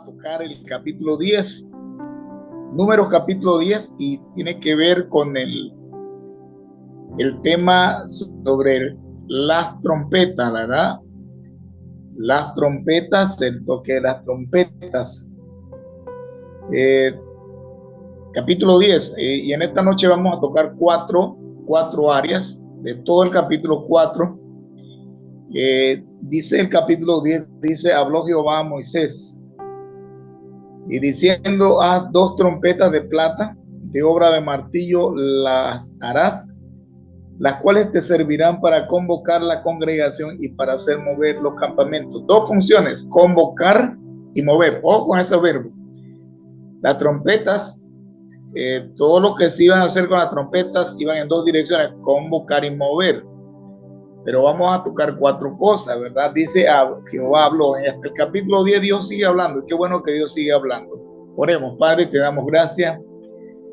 a tocar el capítulo 10, Números capítulo 10, y tiene que ver con el tema sobre las trompetas, ¿verdad? Las trompetas, el toque de las trompetas. Capítulo 10, y en esta noche vamos a tocar cuatro áreas de todo el capítulo 4. Dice el capítulo 10, dice, habló Jehová a Moisés, y diciendo, haz 2 trompetas de plata, de obra de martillo las harás, las cuales te servirán para convocar la congregación y para hacer mover los campamentos. 2 funciones, convocar y mover. Ojo con ese verbo. Las trompetas, todo lo que se iban a hacer con las trompetas iban en 2 direcciones, convocar y mover. Pero vamos a tocar 4 cosas, ¿verdad? Dice, Jehová habló. En el capítulo 10 Dios sigue hablando. Qué bueno que Dios sigue hablando. Oremos, Padre, te damos gracias.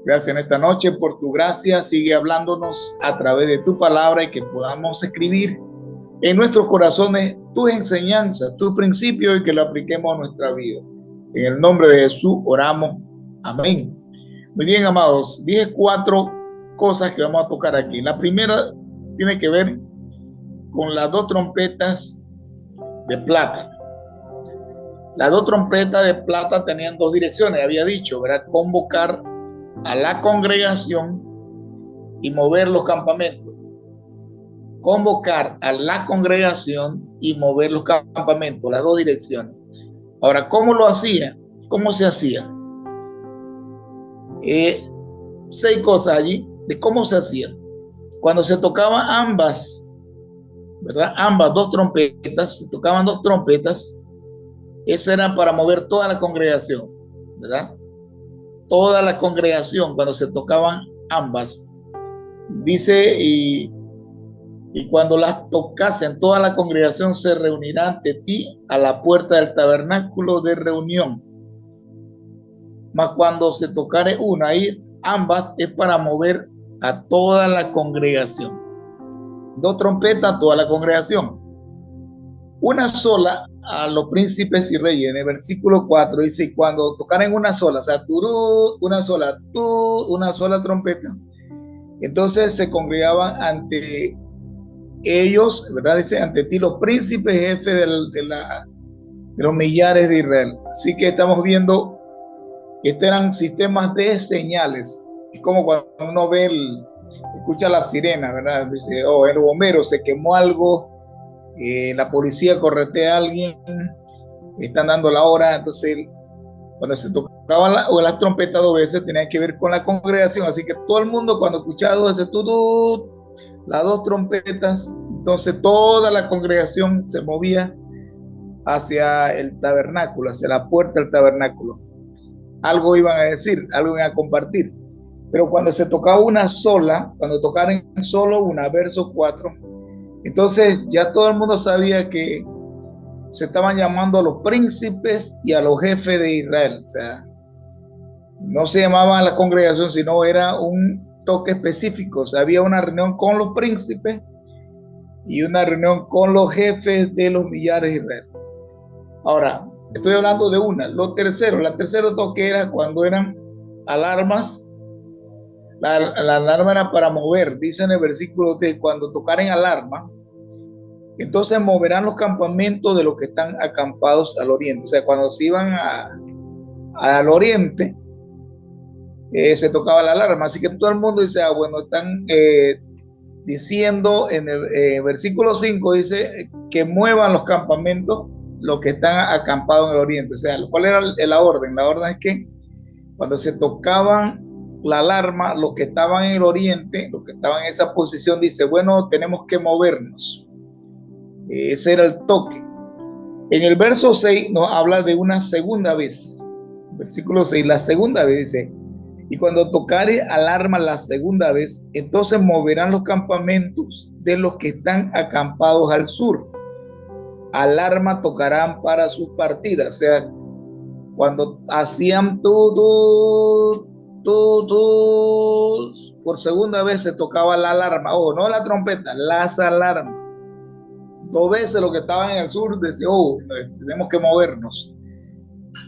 Gracias en esta noche por tu gracia. Sigue hablándonos a través de tu palabra y que podamos escribir en nuestros corazones tus enseñanzas, tus principios y que lo apliquemos a nuestra vida. En el nombre de Jesús oramos. Amén. Muy bien, amados. Dije 4 cosas que vamos a tocar aquí. La primera tiene que ver con las 2 trompetas de plata. Las 2 trompetas de plata tenían 2 direcciones, había dicho, ¿verdad? Convocar a la congregación y mover los campamentos. Convocar a la congregación y mover los campamentos, las 2 direcciones. Ahora, ¿cómo lo hacía? ¿Cómo se hacía? 6 cosas allí de cómo se hacía. Cuando se tocaban ambas, ¿verdad? Ambas 2 trompetas, se tocaban 2 trompetas, esa era para mover toda la congregación, ¿verdad? Toda la congregación, cuando se tocaban ambas, dice, y cuando las tocasen, toda la congregación se reunirá ante ti a la puerta del tabernáculo de reunión. Mas cuando se tocare una, ahí ambas es para mover a toda la congregación. 2 trompetas, toda la congregación. Una sola a los príncipes y reyes. En el versículo 4 dice, cuando tocaren una sola, o sea, una sola trompeta, entonces se congregaban ante ellos, ¿verdad? Dice, ante ti los príncipes, jefes de los millares de Israel. Así que estamos viendo que estos eran sistemas de señales. Es como cuando uno ve escucha la sirena, ¿verdad? Dice, oh, el bombero, se quemó algo, la policía corretea a alguien, están dando la hora. Entonces, cuando se tocaban las trompetas 2 veces, tenía que ver con la congregación. Así que todo el mundo, cuando escuchaba ese las 2 trompetas, entonces toda la congregación se movía hacia el tabernáculo, hacia la puerta del tabernáculo. Algo iban a decir, algo iban a compartir. Pero cuando se tocaba una sola, cuando tocaran solo una, verso 4, entonces ya todo el mundo sabía que se estaban llamando a los príncipes y a los jefes de Israel. O sea, no se llamaba a la congregación, sino era un toque específico. O sea, había una reunión con los príncipes y una reunión con los jefes de los millares de Israel. Ahora, estoy hablando de una. La tercero toque era cuando eran alarmas. La alarma era para mover, dice en el versículo de cuando tocaren alarma, entonces moverán los campamentos de los que están acampados al oriente. O sea, cuando se iban al oriente, se tocaba la alarma. Así que todo el mundo dice, bueno, están diciendo en el versículo 5, dice que muevan los campamentos los que están acampados en el oriente. O sea, ¿cuál era la orden? La orden es que cuando se tocaban la alarma, los que estaban en el oriente, los que estaban en esa posición, dice, bueno, tenemos que movernos. Ese era el toque. En el verso 6 nos habla de una segunda vez. Versículo 6, la segunda vez dice, y cuando tocare alarma la segunda vez, entonces moverán los campamentos de los que están acampados al sur. Alarma tocarán para sus partidas. O sea, cuando hacían por segunda vez se tocaba la alarma, no la trompeta, las alarmas. 2 veces los que estaban en el sur decían, tenemos que movernos.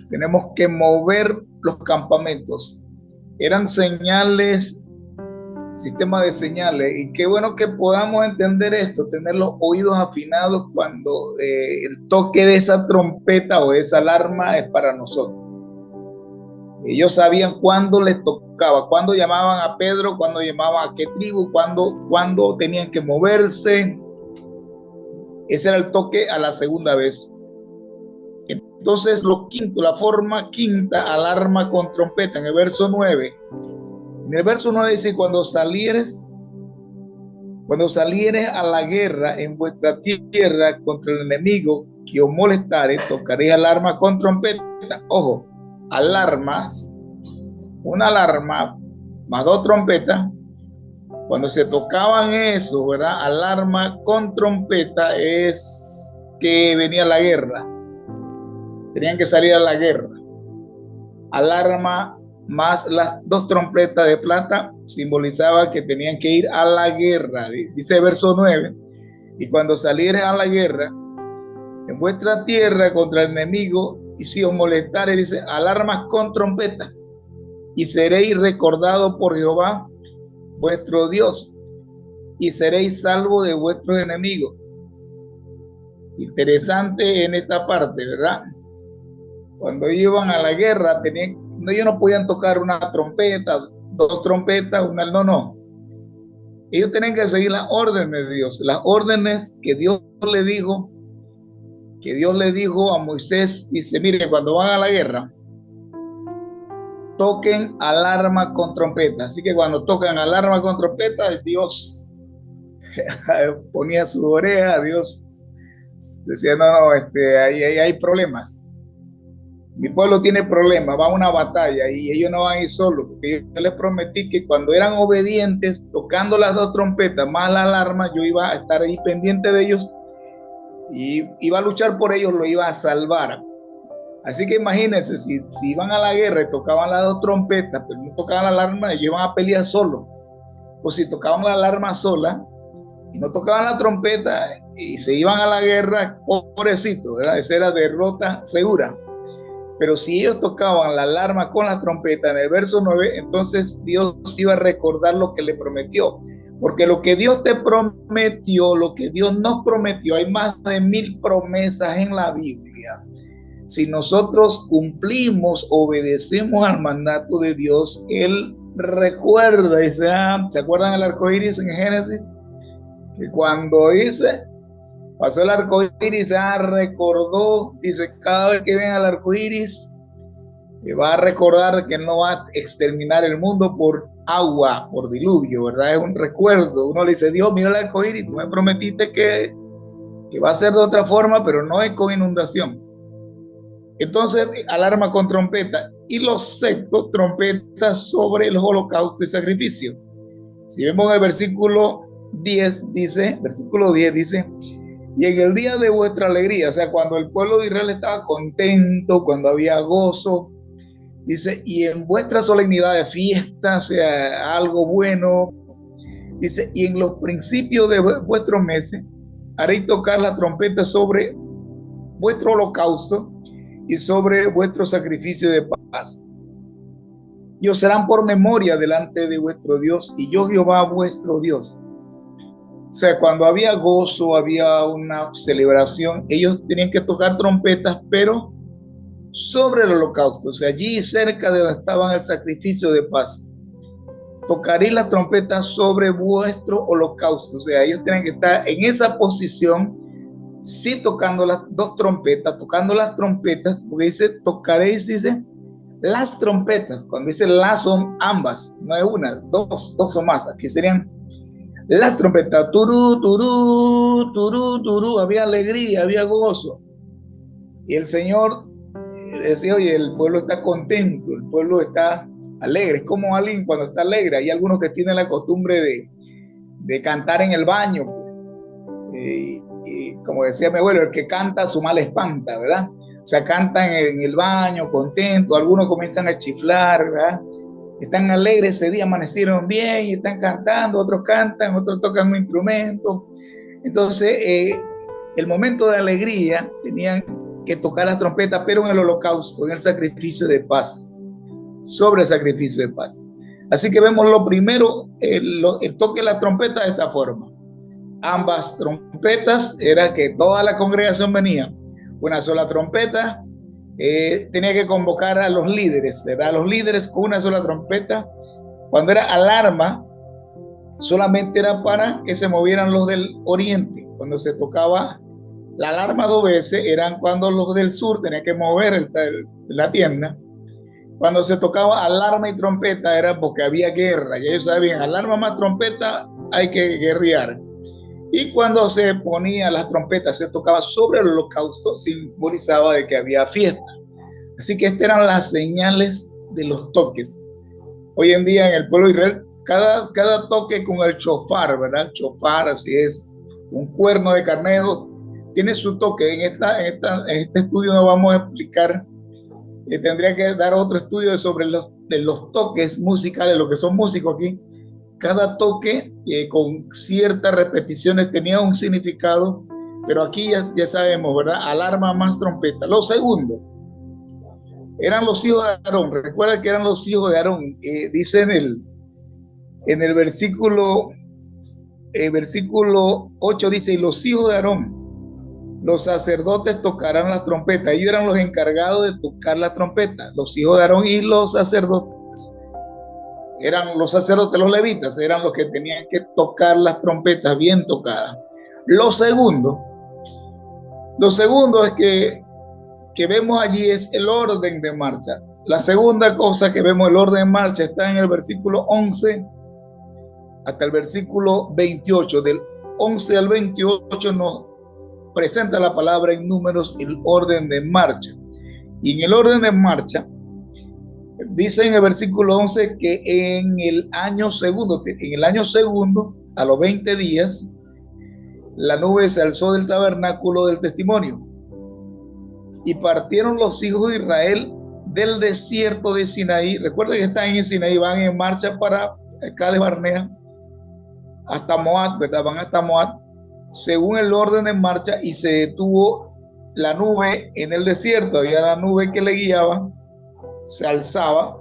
tenemos que mover los campamentos. Eran señales, sistema de señales, y qué bueno que podamos entender esto, tener los oídos afinados cuando el toque de esa trompeta o de esa alarma es para nosotros. Ellos sabían cuándo les tocaba, cuándo llamaban a Pedro, cuándo llamaban a qué tribu, cuándo tenían que moverse. Ese era el toque a la segunda vez. Entonces, lo quinto, la forma quinta, alarma con trompeta, en el verso 9. En el verso 9 dice, cuando salieres a la guerra en vuestra tierra contra el enemigo que os molestare, tocaréis alarma con trompeta. Ojo, alarmas, una alarma más 2 trompetas. Cuando se tocaban eso, ¿verdad? Alarma con trompeta es que venía la guerra. Tenían que salir a la guerra. Alarma más las 2 trompetas de plata simbolizaba que tenían que ir a la guerra. Dice el verso 9, y cuando salieres a la guerra en vuestra tierra contra el enemigo, y si os molestare, dice, alarmas con trompeta, y seréis recordados por Jehová vuestro Dios, y seréis salvos de vuestros enemigos. Interesante en esta parte, ¿verdad? Cuando iban a la guerra, ellos no podían tocar una trompeta, 2 trompetas, no. Ellos tenían que seguir las órdenes de Dios, las órdenes que Dios le dijo a Moisés. Dice, mire, cuando van a la guerra, toquen alarma con trompeta. Así que cuando tocan alarma con trompeta, Dios ponía su oreja, Dios decía, no, ahí hay problemas. Mi pueblo tiene problemas, va a una batalla y ellos no van a ir solos, porque yo les prometí que cuando eran obedientes, tocando las 2 trompetas más la alarma, yo iba a estar ahí pendiente de ellos y iba a luchar por ellos, lo iba a salvar. Así que imagínense, si iban a la guerra y tocaban las 2 trompetas, pero no tocaban la alarma, ellos iban a pelear solos. O si tocaban la alarma sola y no tocaban la trompeta y se iban a la guerra, pobrecito, ¿verdad? Esa era derrota segura. Pero si ellos tocaban la alarma con la trompeta en el verso 9, entonces Dios iba a recordar lo que le prometió. Porque lo que Dios te prometió, lo que Dios nos prometió, hay más de 1000 promesas en la Biblia. Si nosotros cumplimos, obedecemos al mandato de Dios, Él recuerda. ¿Se acuerdan el arco iris en Génesis? Que cuando pasó el arco iris, recordó, dice, cada vez que ven al arco iris, va a recordar que no va a exterminar el mundo por agua, por diluvio, ¿verdad? Es un recuerdo. Uno le dice, Dios, mira el arco iris, tú me prometiste que va a ser de otra forma, pero no es con inundación. Entonces, alarma con trompeta. Y los sextos, trompetas sobre el holocausto y sacrificio. Si vemos el versículo 10 dice, y en el día de vuestra alegría, o sea, cuando el pueblo de Israel estaba contento, cuando había gozo, dice, y en vuestra solemnidad de fiesta, o sea, algo bueno, dice, y en los principios de vuestros meses, haréis tocar la trompeta sobre vuestro holocausto y sobre vuestro sacrificio de paz. Y os serán por memoria delante de vuestro Dios, y yo Jehová vuestro Dios. O sea, cuando había gozo, había una celebración, ellos tenían que tocar trompetas, pero sobre el holocausto, o sea, allí cerca de donde estaban el sacrificio de paz. Tocaréis las trompetas sobre vuestro holocausto, o sea, ellos tienen que estar en esa posición, sí, tocando las 2 trompetas, porque dice, tocaréis, dice, las trompetas. Cuando dice las, son ambas, no es una, dos o más. Aquí serían las trompetas, turú, turú, turú, turú, había alegría, había gozo. Y el Señor decía, oye, el pueblo está contento, el pueblo está alegre. Es como alguien cuando está alegre. Hay algunos que tienen la costumbre de cantar en el baño. Y como decía mi abuelo, el que canta su mal espanta, ¿verdad? O sea, cantan en el baño, contentos. Algunos comienzan a chiflar, ¿verdad? Están alegres, ese día amanecieron bien y están cantando, otros cantan, otros tocan un instrumento. Entonces, el momento de alegría tenían que tocar las trompetas, pero en el holocausto, en el sacrificio de paz, sobre el sacrificio de paz. Así que vemos lo primero, el toque de la trompeta de esta forma. Ambas trompetas era que toda la congregación venía, una sola trompeta, tenía que convocar a los líderes, ¿verdad? Los líderes con una sola trompeta. Cuando era alarma, solamente era para que se movieran los del oriente. Cuando se tocaba la alarma 2 veces, eran cuando los del sur tenían que mover la tienda. Cuando se tocaba alarma y trompeta era porque había guerra. Y ellos sabían, alarma más trompeta, hay que guerrear. Y cuando se ponía las trompetas, se tocaba sobre el holocausto, simbolizaba de que había fiesta. Así que estas eran las señales de los toques. Hoy en día en el pueblo de Israel, cada toque con el chofar, ¿verdad? El chofar, así es, un cuerno de carnero, tiene su toque. En este estudio no vamos a explicar. Tendría que dar otro estudio sobre los toques musicales, lo que son músicos aquí. Cada toque con ciertas repeticiones tenía un significado, pero aquí ya sabemos, ¿verdad? Alarma más trompeta. Lo segundo, eran los hijos de Aarón. Recuerda que eran los hijos de Aarón. Dice en el versículo 8, dice, y los hijos de Aarón, los sacerdotes tocarán las trompetas. Ellos eran los encargados de tocar la trompeta, los hijos de Aarón y los sacerdotes. Eran los sacerdotes, los levitas, eran los que tenían que tocar las trompetas bien tocadas. Lo segundo es que vemos allí es el orden de marcha. La segunda cosa que vemos, el orden de marcha, está en el versículo 11 hasta el versículo 28. Del 11 al 28 nos presenta la palabra en números el orden de marcha. Y en el orden de marcha, dice en el versículo 11 que en el año segundo, a los 20 días, la nube se alzó del tabernáculo del testimonio. Y partieron los hijos de Israel del desierto de Sinaí. Recuerden que están en Sinaí, van en marcha para Cades Barnea, hasta Moab, ¿verdad? Van hasta Moab, según el orden de marcha, y se detuvo la nube en el desierto. Había la nube que le guiaba, se alzaba,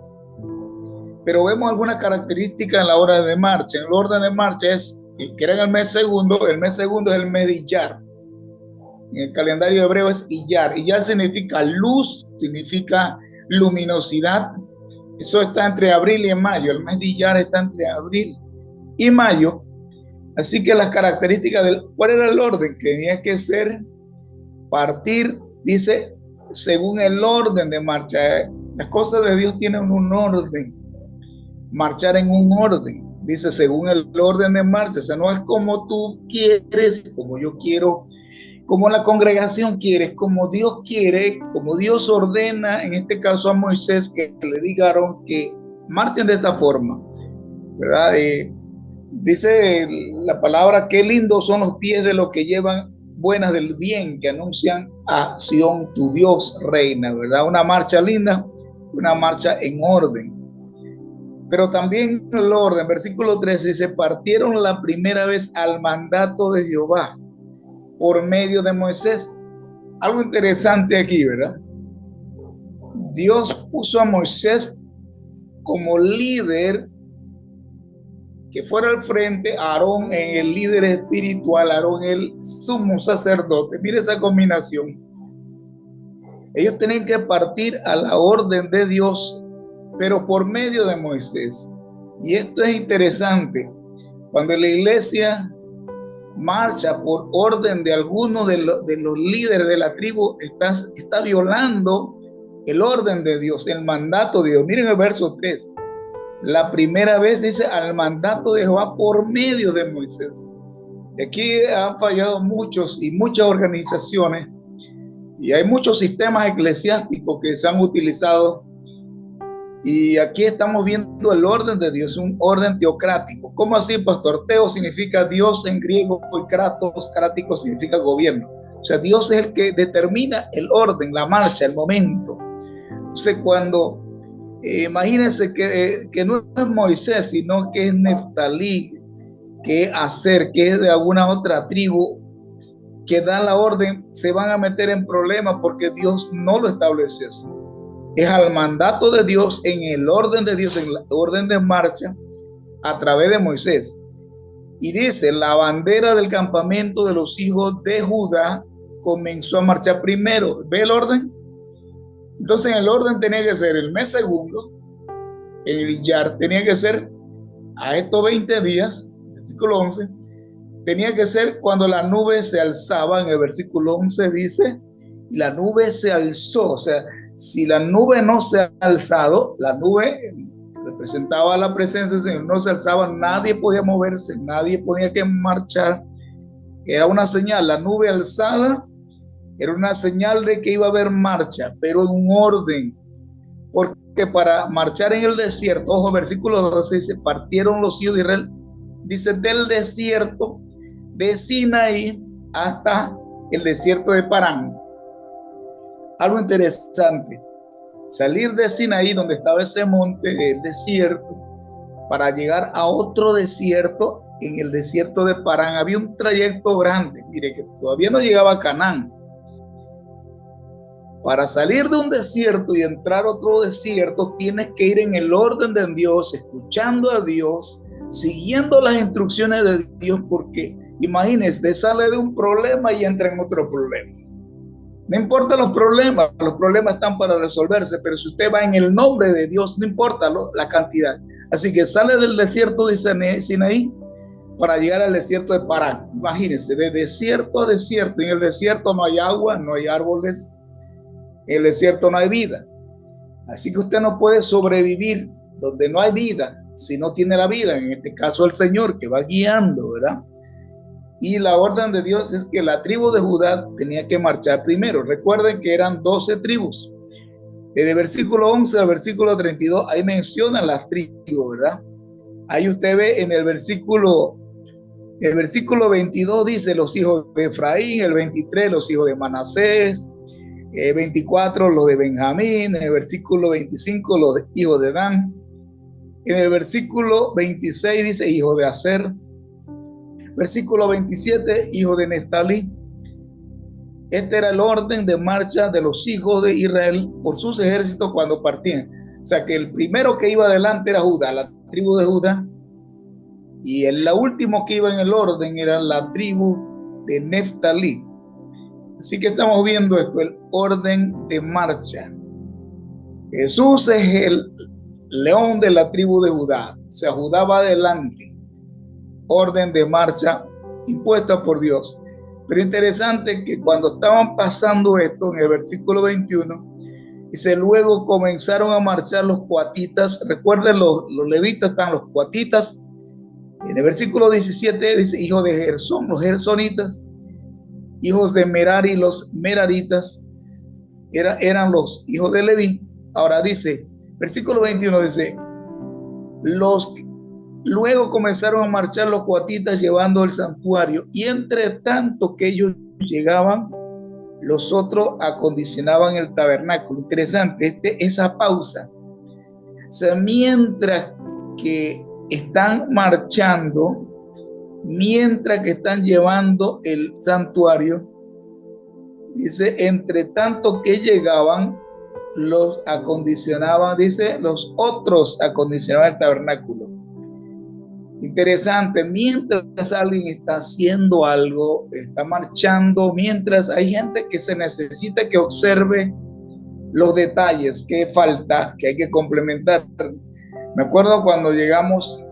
pero vemos algunas características en la hora de marcha. En el orden de marcha es que era en el mes segundo es el mes de Iyar. En el calendario hebreo es Iyar. Iyar significa luz, significa luminosidad. Eso está entre abril y mayo. El mes de Iyar está entre abril y mayo. Así que las características ¿cuál era el orden? Que tenía que ser partir, dice, según el orden de marcha. Las cosas de Dios tienen un orden. Marchar en un orden. Dice, según el orden de marcha. O sea, no es como tú quieres, como yo quiero, como la congregación quiere, es como Dios quiere, como Dios ordena, en este caso a Moisés, que le dijeron que marchen de esta forma, ¿verdad? Dice la palabra, qué lindos son los pies de los que llevan buenas del bien, que anuncian a Sión, tu Dios reina, ¿verdad? Una marcha linda, una marcha en orden. Pero también el orden, versículo 13, dice, partieron la primera vez al mandato de Jehová por medio de Moisés. Algo interesante aquí, ¿verdad? Dios puso a Moisés como líder, que fuera al frente, Aarón en el líder espiritual, Aarón el sumo sacerdote. Mire esa combinación. Ellos tienen que partir a la orden de Dios, pero por medio de Moisés. Y esto es interesante. Cuando la iglesia marcha por orden de alguno de los líderes de la tribu, está violando el orden de Dios, el mandato de Dios. Miren el verso 3. La primera vez dice al mandato de Jehová por medio de Moisés. Y aquí han fallado muchos y muchas organizaciones, y hay muchos sistemas eclesiásticos que se han utilizado. Y aquí estamos viendo el orden de Dios, un orden teocrático. ¿Cómo así, pastor? Teo significa Dios en griego y kratos, krático significa gobierno. O sea, Dios es el que determina el orden, la marcha, el momento. Entonces, cuando imagínense que no es Moisés, sino que es Neftalí, que es Aser, que es de alguna otra tribu, que da la orden se van a meter en problemas porque Dios no lo estableció así. Es al mandato de Dios, en el orden de Dios, en la orden de marcha, a través de Moisés. Y dice, la bandera del campamento de los hijos de Judá comenzó a marchar primero. ¿Ve el orden? Entonces en el orden tenía que ser el mes segundo, en el Iyar tenía que ser a estos 20 días, versículo 11, tenía que ser cuando la nube se alzaba. En el versículo 11 dice, y la nube se alzó. O sea, si la nube no se ha alzado, la nube representaba la presencia del Señor, no se alzaba, nadie podía moverse, nadie podía que marchar. Era una señal, la nube alzada era una señal de que iba a haber marcha, pero en un orden. Porque para marchar en el desierto, ojo, versículo 12 dice, partieron los hijos de Israel, dice, del desierto de Sinaí hasta el desierto de Parán. Algo interesante, salir de Sinaí, donde estaba ese monte, el desierto, para llegar a otro desierto, en el desierto de Parán, había un trayecto grande. Mire que todavía no llegaba a Canaán. Para salir de un desierto y entrar a otro desierto, tienes que ir en el orden de Dios, escuchando a Dios, siguiendo las instrucciones de Dios, porque imagínese, sale de un problema y entra en otro problema. No importa los problemas están para resolverse, pero si usted va en el nombre de Dios, no importa la cantidad. Así que sale del desierto de Sinaí para llegar al desierto de Parán. Imagínense, de desierto a desierto. En el desierto no hay agua, no hay árboles. En el desierto no hay vida. Así que usted no puede sobrevivir donde no hay vida si no tiene la vida. En este caso el Señor que va guiando, ¿verdad? Y la orden de Dios es que la tribu de Judá tenía que marchar primero. Recuerden que eran 12 tribus. Desde el versículo 11 al versículo 32, ahí mencionan las tribus, ¿verdad? Ahí usted ve en el versículo 22 dice los hijos de Efraín, el 23 los hijos de Manasés, 24 los de Benjamín, en el versículo 25 los hijos de Dan, en el versículo 26 dice hijos de Aser, versículo 27 hijos de Neftalí. Este era el orden de marcha de los hijos de Israel por sus ejércitos cuando partían. O sea que el primero que iba adelante era Judá, la tribu de Judá, y el último que iba en el orden era la tribu de Neftalí. Así que estamos viendo esto, el orden de marcha. Jesús es el león de la tribu de Judá. O sea, Judá va adelante. Orden de marcha impuesta por Dios. Pero interesante que cuando estaban pasando esto, en el versículo 21, dice, luego comenzaron a marchar los coatitas. Recuerden, los levitas están los coatitas. En el versículo 17 dice, hijos de Gersón, los gersonitas. Hijos de Merari, los meraritas, eran los hijos de Leví. Ahora dice, versículo 21 dice, luego comenzaron a marchar los coatitas llevando el santuario, y entre tanto que ellos llegaban, los otros acondicionaban el tabernáculo. Interesante, esa pausa. O sea, mientras que están marchando, mientras que están llevando el santuario, dice, entre tanto que llegaban, los acondicionaban, dice, los otros acondicionaban el tabernáculo. Interesante, mientras alguien está haciendo algo, está marchando, mientras hay gente que se necesita que observe los detalles, que falta, que hay que complementar. Me acuerdo cuando llegamos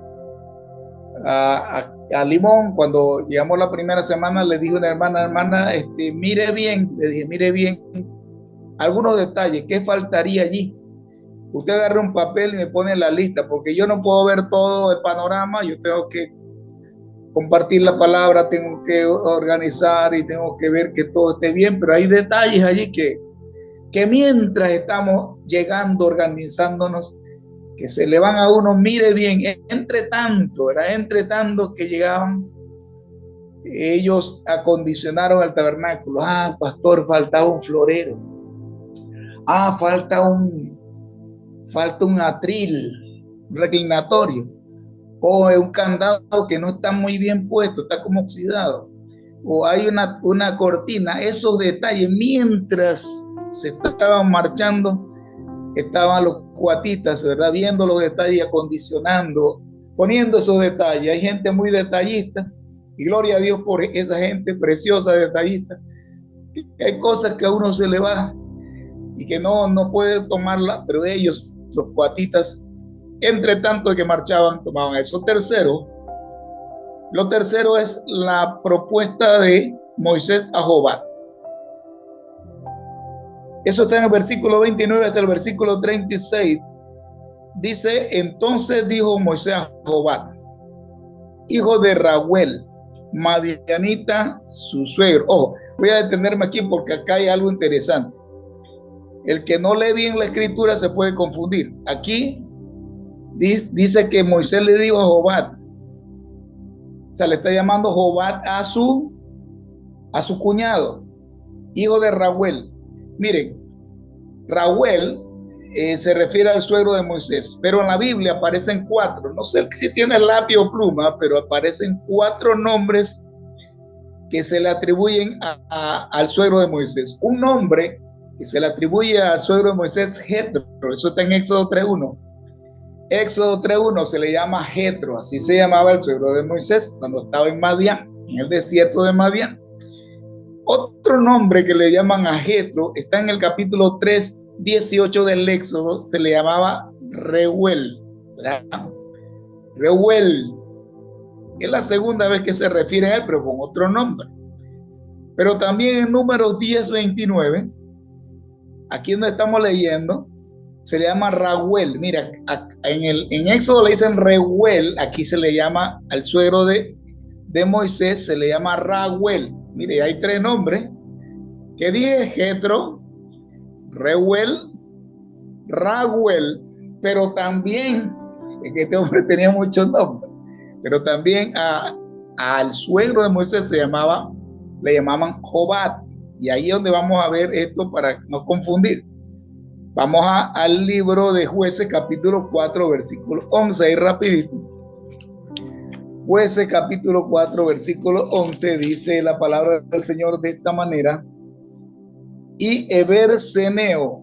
a Limón, cuando llegamos la primera semana, le dije a una hermana, mire bien, le dije, mire bien algunos detalles, ¿qué faltaría allí? Usted agarra un papel y me pone la lista, porque yo no puedo ver todo el panorama, yo tengo que compartir la palabra, tengo que organizar y tengo que ver que todo esté bien, pero hay detalles allí que mientras estamos llegando, organizándonos, que se le van a uno, mire bien, entre tanto que llegaban, ellos acondicionaron el tabernáculo. Ah, pastor, faltaba un florero. Ah, falta un atril, un reclinatorio. O un candado que no está muy bien puesto, está como oxidado. o hay una cortina, esos detalles, mientras se estaban marchando, estaban los cuatitas, ¿verdad? Viendo los detalles, acondicionando, poniendo esos detalles. Hay gente muy detallista, y gloria a Dios por esa gente preciosa, detallista. Hay cosas que a uno se le va y que no puede tomarla, pero ellos, los cuatitas, entre tanto que marchaban, tomaban eso. Lo tercero es la propuesta de Moisés a Jobat. Eso está en el versículo 29 hasta el versículo 36. Dice, entonces dijo Moisés a Jobat, hijo de Raguel, madianita, su suegro. Ojo, voy a detenerme aquí porque acá hay algo interesante. El que no lee bien la escritura se puede confundir. Aquí dice que Moisés le dijo a Jobat, o sea, le está llamando Jobat a su cuñado, hijo de Raguel. Miren, Raguel se refiere al suegro de Moisés, pero en la Biblia aparecen 4, no sé si tiene lápiz o pluma, pero aparecen 4 nombres que se le atribuyen al suegro de Moisés. Un nombre que se le atribuye al suegro de Moisés, Jetro, eso está en Éxodo 3:1. Éxodo 3:1 se le llama Jetro, así se llamaba el suegro de Moisés cuando estaba en Madián, en el desierto de Madián. Otro nombre que le llaman a Jetro está en el capítulo 3:18 del Éxodo, se le llamaba Reuel. Reuel es la segunda vez que se refiere a él, pero con otro nombre. Pero también en Números 10:29, aquí donde estamos leyendo, se le llama Raguel. Mira, en Éxodo le dicen Reuel, aquí se le llama al suegro de Moisés, se le llama Raguel. Mire, hay 3 nombres que dije: Jetro, Reuel, Raguel, pero también, es que este hombre tenía muchos nombres, pero también al suegro de Moisés le llamaban Jobat. Y ahí es donde vamos a ver esto para no confundir. Vamos al libro de Jueces, capítulo 4, versículo 11, ahí rapidito. Jueces, capítulo 4, versículo 11, dice la palabra del Señor de esta manera: y Eber-Seneo,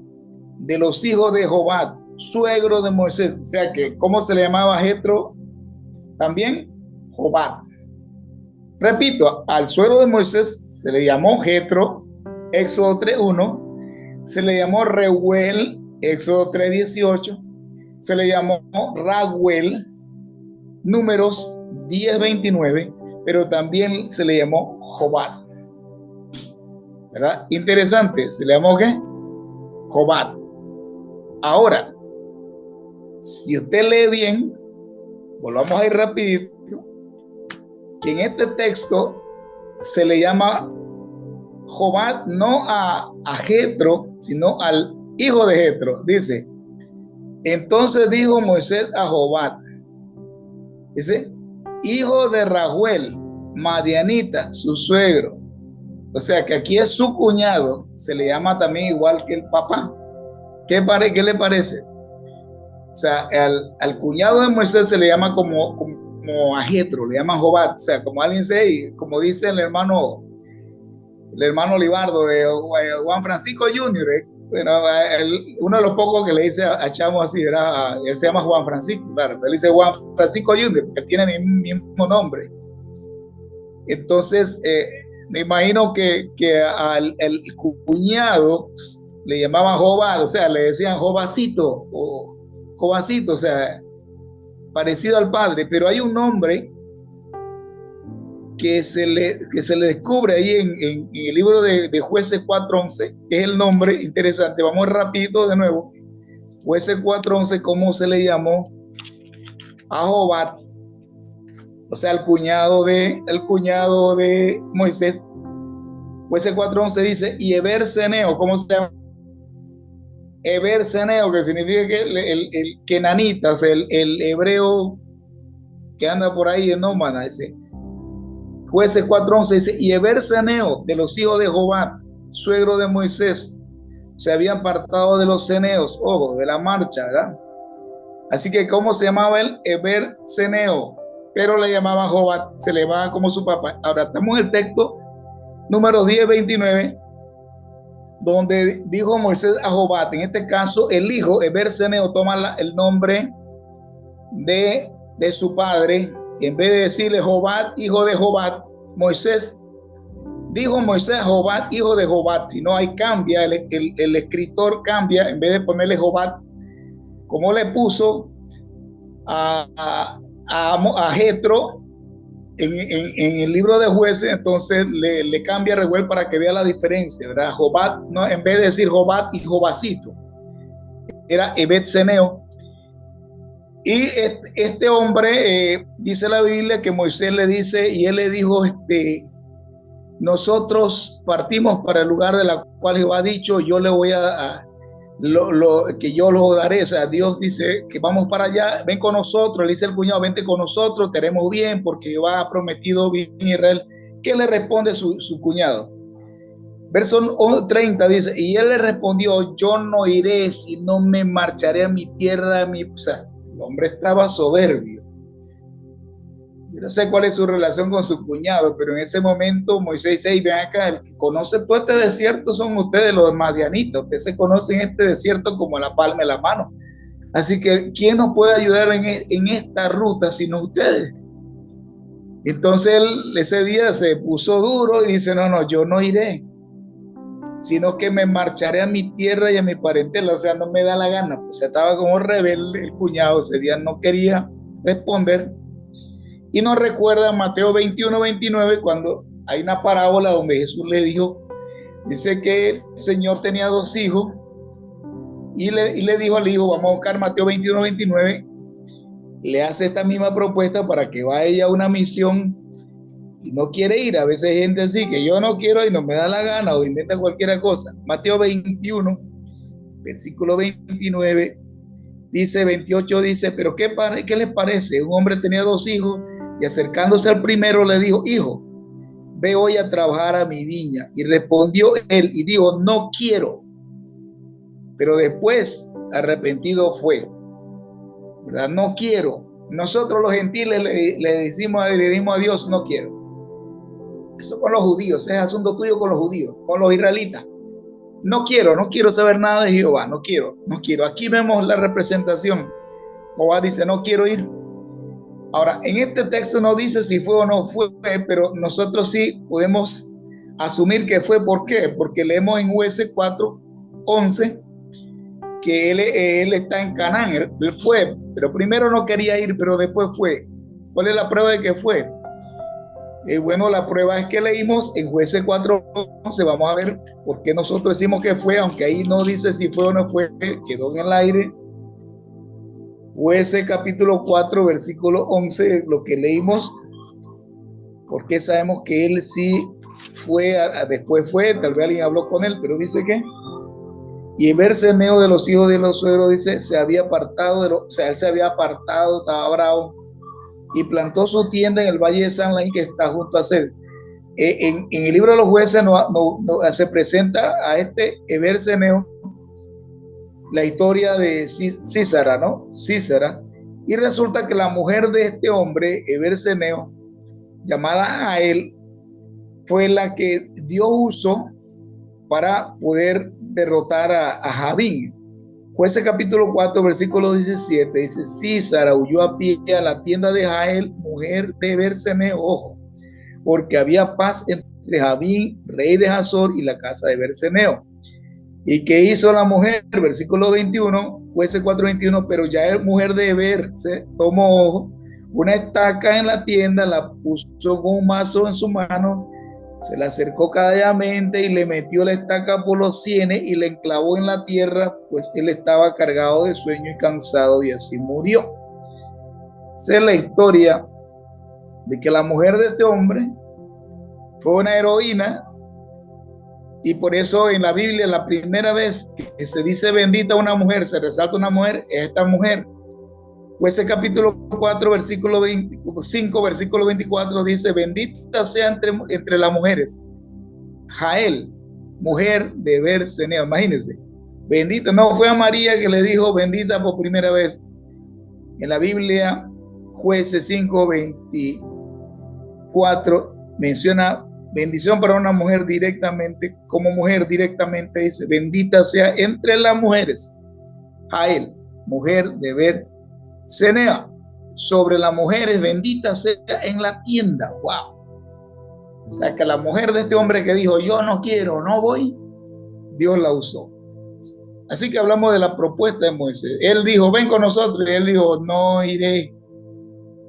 de los hijos de Jobat, suegro de Moisés. O sea que, ¿cómo se le llamaba a Jetro? También Jobat. Repito, al suegro de Moisés se le llamó Jetro, Éxodo 3:1. Se le llamó Reuel, Éxodo 3:18. Se le llamó Raguel, Números 10:29, pero también se le llamó Jobat. ¿Verdad? Interesante, ¿se le llamó qué? Jobat. Ahora, si usted lee bien, volvamos a ir rapidito, que en este texto se le llama Jobat no a Jetro, sino al hijo de Jetro. Dice, entonces dijo Moisés a Jobat, dice, hijo de Raguel, madianita, su suegro. O sea que aquí es su cuñado, se le llama también igual que el papá. ¿Qué le parece? O sea, al cuñado de Moisés se le llama como a Jetro, le llaman Jobat. O sea, como alguien como dice el hermano Libardo de Juan Francisco Jr. Bueno, uno de los pocos que le dice a Chamo así, él se llama Juan Francisco, claro, él dice Juan Francisco Jr., porque tiene el mismo nombre. Entonces, me imagino que al cuñado le llamaban Jobat, o sea, le decían Jobacito, o sea, parecido al padre, pero hay un nombre que se le descubre ahí en el libro de Jueces 4:11, que es el nombre interesante. Vamos rapidito de nuevo. Jueces 4:11, ¿cómo se le llamó a Jobat? O sea, el cuñado de Moisés. Jueces 4:11 dice, y Eber-Seneo, ¿cómo se llama? Eber-Seneo, que significa que el kenanita, o sea, el hebreo que anda por ahí de nómada, ese. Jueces 4:11 dice, y Eber-Seneo, de los hijos de Jobat, suegro de Moisés, se había apartado de los ceneos, ojo, de la marcha, ¿verdad? Así que, ¿cómo se llamaba él? Eber-Seneo, pero le llamaban Jobat, se le llamaba como su papá. Ahora, estamos en el texto Números 10:29, donde dijo Moisés a Jobat, en este caso el hijo, Eber-Seneo, toma el nombre de su padre, en vez de decirle Jobat, hijo de Jobat, Moisés dijo Moisés a Jobat, hijo de Jobat, sino ahí cambia, el escritor cambia, en vez de ponerle Jobat, como le puso a Jetro en el libro de Jueces, entonces le cambia Rehuel para que vea la diferencia, ¿verdad? Jobat, no, en vez de decir Jobat y Jobacito, era Ebed-Seneo. Y este hombre, dice la Biblia que Moisés le dice, y él le dijo, nosotros partimos para el lugar de la cual Jehová ha dicho, yo le voy que yo lo daré. O sea, Dios dice que vamos para allá, ven con nosotros, le dice el cuñado, vente con nosotros, te haremos bien, porque Jehová ha prometido bien a Israel. ¿Qué le responde su cuñado? Verso 30 dice, y él le respondió, yo no iré, si no me marcharé a mi tierra, o sea, el hombre estaba soberbio. Yo no sé cuál es su relación con su cuñado, pero en ese momento Moisés dice, ven acá, el que conoce todo este desierto son ustedes, los madianitas. Ustedes se conocen este desierto como la palma de la mano. Así que, ¿quién nos puede ayudar en esta ruta sino ustedes? Entonces él ese día se puso duro y dice, no, yo no iré, sino que me marcharé a mi tierra y a mi parentela. O sea, no me da la gana. Pues estaba como rebelde el cuñado, ese día no quería responder. Y nos recuerda Mateo 21:29, cuando hay una parábola donde Jesús le dijo, dice que el Señor tenía 2 hijos y le dijo al hijo, vamos a buscar Mateo 21:29, le hace esta misma propuesta para que vaya a una misión y no quiere ir. A veces hay gente así, que yo no quiero y no me da la gana o inventa cualquier cosa. Mateo 21, versículo 29, dice 28, dice, pero ¿qué les parece? Un hombre tenía 2 hijos y acercándose al primero le dijo, hijo, ve hoy a trabajar a mi viña. Y respondió él y dijo, no quiero. Pero después arrepentido fue, ¿verdad? No quiero. Nosotros los gentiles le dimos a Dios, no quiero. Eso con los judíos, es asunto tuyo con los judíos, con los israelitas. No quiero saber nada de Jehová, no quiero. Aquí vemos la representación. Jehová dice, no quiero ir. Ahora, en este texto no dice si fue o no fue, pero nosotros sí podemos asumir que fue. ¿Por qué? Porque leemos en Jueces 4:11 que él está en Canaán. Él fue, pero primero no quería ir, pero después fue. ¿Cuál es la prueba de que fue? Bueno, la prueba es que leímos en Jueces 4:11. Vamos a ver por qué nosotros decimos que fue, aunque ahí no dice si fue o no fue, quedó en el aire. Jueces capítulo 4, versículo 11, lo que leímos, porque sabemos que él sí fue, después fue, tal vez alguien habló con él, pero dice que, y Eber-Seneo de los hijos de los suegros, dice, se había apartado, él se había apartado, estaba bravo, y plantó su tienda en el valle de San Laín, que está junto a Ced. En el libro de los Jueces se presenta a este Eber-Seneo la historia de Císara, ¿no? Císara. Y resulta que la mujer de este hombre, Eber-Seneo, llamada Jael, fue la que Dios usó para poder derrotar a Jabín. Jueces capítulo 4, versículo 17, dice, Císara huyó a pie a la tienda de Jael, mujer de Eber-Seneo, ojo, porque había paz entre Jabín, rey de Hazor, y la casa de Eber-Seneo. ¿Y qué hizo la mujer? Versículo 21, Jueces 4:21, pero ya la mujer de Eber se tomó una estaca en la tienda, la puso con un mazo en su mano, se la acercó calladamente y le metió la estaca por los sienes y le enclavó en la tierra, pues él estaba cargado de sueño y cansado, y así murió. Esa es la historia de que la mujer de este hombre fue una heroína. Y por eso en la Biblia, la primera vez que se dice bendita una mujer, se resalta una mujer, es esta mujer. Jueces capítulo 4, versículo 5, versículo 24, dice, bendita sea entre las mujeres Jael, mujer de Eber-Seneo. Imagínense, bendita, no fue a María que le dijo bendita por primera vez. En la Biblia, Jueces 5, 24, menciona bendición para una mujer directamente, como mujer directamente dice, bendita sea entre las mujeres, Jael, mujer de Senea, sobre las mujeres, bendita sea en la tienda. Wow. O sea que la mujer de este hombre que dijo, yo no quiero, no voy, Dios la usó. Así que hablamos de la propuesta de Moisés. Él dijo, ven con nosotros, y él dijo, no iré.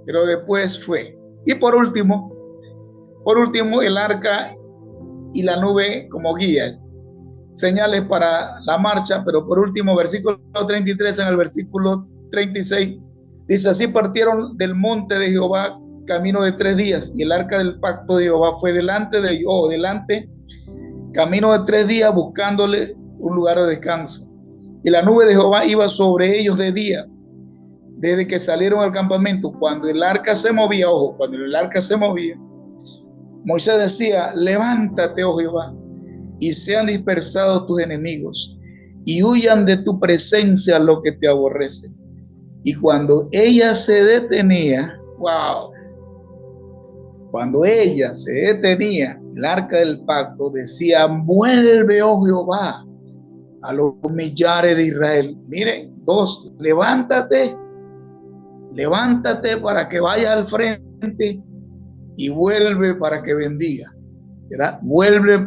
Pero después fue. Y por último, el arca y la nube como guía, señales para la marcha. Pero por último, versículo 33 en el versículo 36, dice, así partieron del monte de Jehová camino de 3 días, y el arca del pacto de Jehová fue delante de ellos, camino de 3 días, buscándole un lugar de descanso. Y la nube de Jehová iba sobre ellos de día, desde que salieron al campamento. Cuando el arca se movía, ojo, cuando el arca se movía, Moisés decía, levántate, oh Jehová, y sean dispersados tus enemigos, y huyan de tu presencia los que te aborrecen. Y cuando ella se detenía, wow, cuando ella se detenía, el arca del pacto decía, vuelve, oh Jehová, a los millares de Israel. Miren, 2, levántate para que vayas al frente y vuelve para que bendiga. ¿Verdad? Vuelve,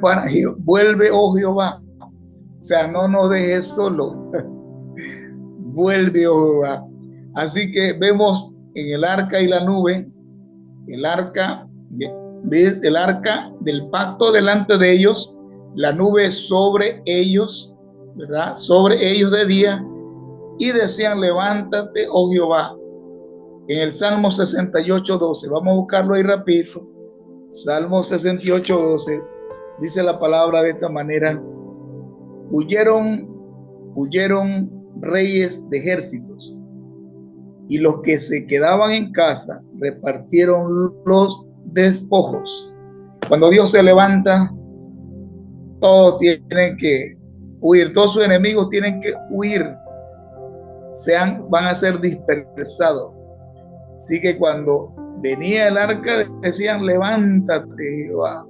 oh Jehová. O sea, no nos dejes solo. Vuelve, oh Jehová. Así que vemos en el arca y la nube, el arca del pacto delante de ellos, la nube sobre ellos, ¿verdad? Sobre ellos de día, y decían, levántate, oh Jehová. En el Salmo 68:12, vamos a buscarlo ahí rapidito. Salmo 68:12, dice la palabra de esta manera: huyeron reyes de ejércitos, y los que se quedaban en casa repartieron los despojos. Cuando Dios se levanta, todos tienen que huir, todos sus enemigos tienen que huir, van a ser dispersados. Así que cuando venía el arca decían, levántate, Jehová,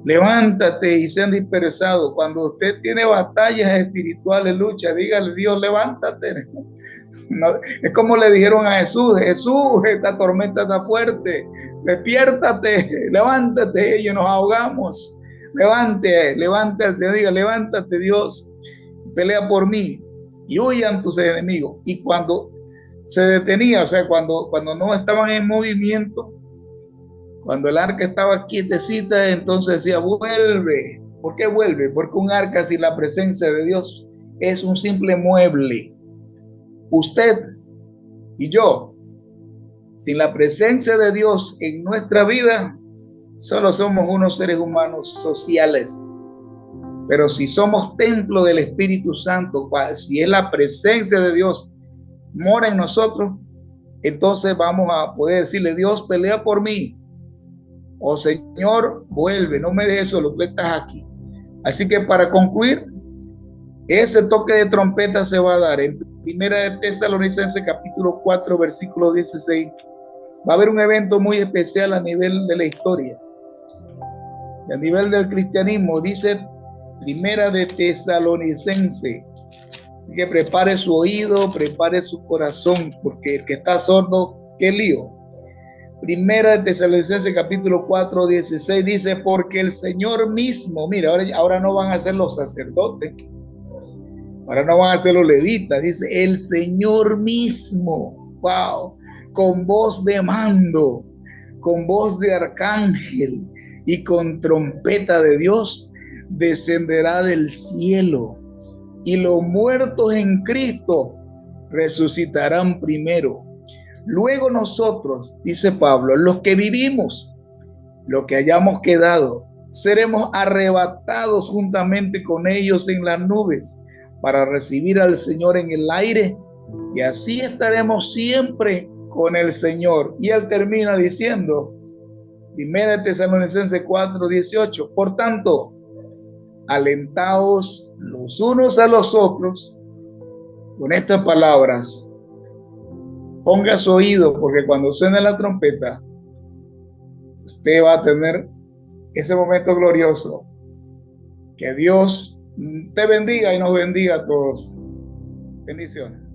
levántate y sean dispersados. Cuando usted tiene batallas espirituales, lucha, dígale, Dios, levántate. No, es como le dijeron a Jesús, esta tormenta está fuerte, despiértate, levántate, y nos ahogamos. Levante al Señor, diga, levántate, Dios, pelea por mí y huyan tus enemigos. Y cuando se detenía, o sea, cuando no estaban en movimiento, cuando el arca estaba quietecita, entonces decía, vuelve. ¿Por qué vuelve? Porque un arca sin la presencia de Dios es un simple mueble. Usted y yo, sin la presencia de Dios en nuestra vida, solo somos unos seres humanos sociales. Pero si somos templo del Espíritu Santo, si es la presencia de Dios mora en nosotros, entonces vamos a poder decirle, Dios, pelea por mí. Oh Señor, vuelve, no me dejes solo, tú estás aquí. Así que para concluir, ese toque de trompeta se va a dar en Primera de Tesalonicenses capítulo 4 versículo 16. Va a haber un evento muy especial a nivel de la historia y a nivel del cristianismo. Dice Primera de Tesalonicenses. Así que prepare su oído, prepare su corazón, porque el que está sordo, qué lío. Primera de Tesalonicenses capítulo 4, 16 dice, porque el Señor mismo, mira, ahora no van a ser los sacerdotes, ahora no van a ser los levitas, dice, el Señor mismo, wow, con voz de mando, con voz de arcángel y con trompeta de Dios, descenderá del cielo. Y los muertos en Cristo resucitarán primero. Luego nosotros, dice Pablo, los que vivimos, los que hayamos quedado, seremos arrebatados juntamente con ellos en las nubes para recibir al Señor en el aire, y así estaremos siempre con el Señor. Y él termina diciendo, Primera Tesalonicenses 4:18, por tanto, alentaos los unos a los otros con estas palabras. Ponga su oído, porque cuando suene la trompeta, usted va a tener ese momento glorioso. Que Dios te bendiga y nos bendiga a todos. Bendiciones.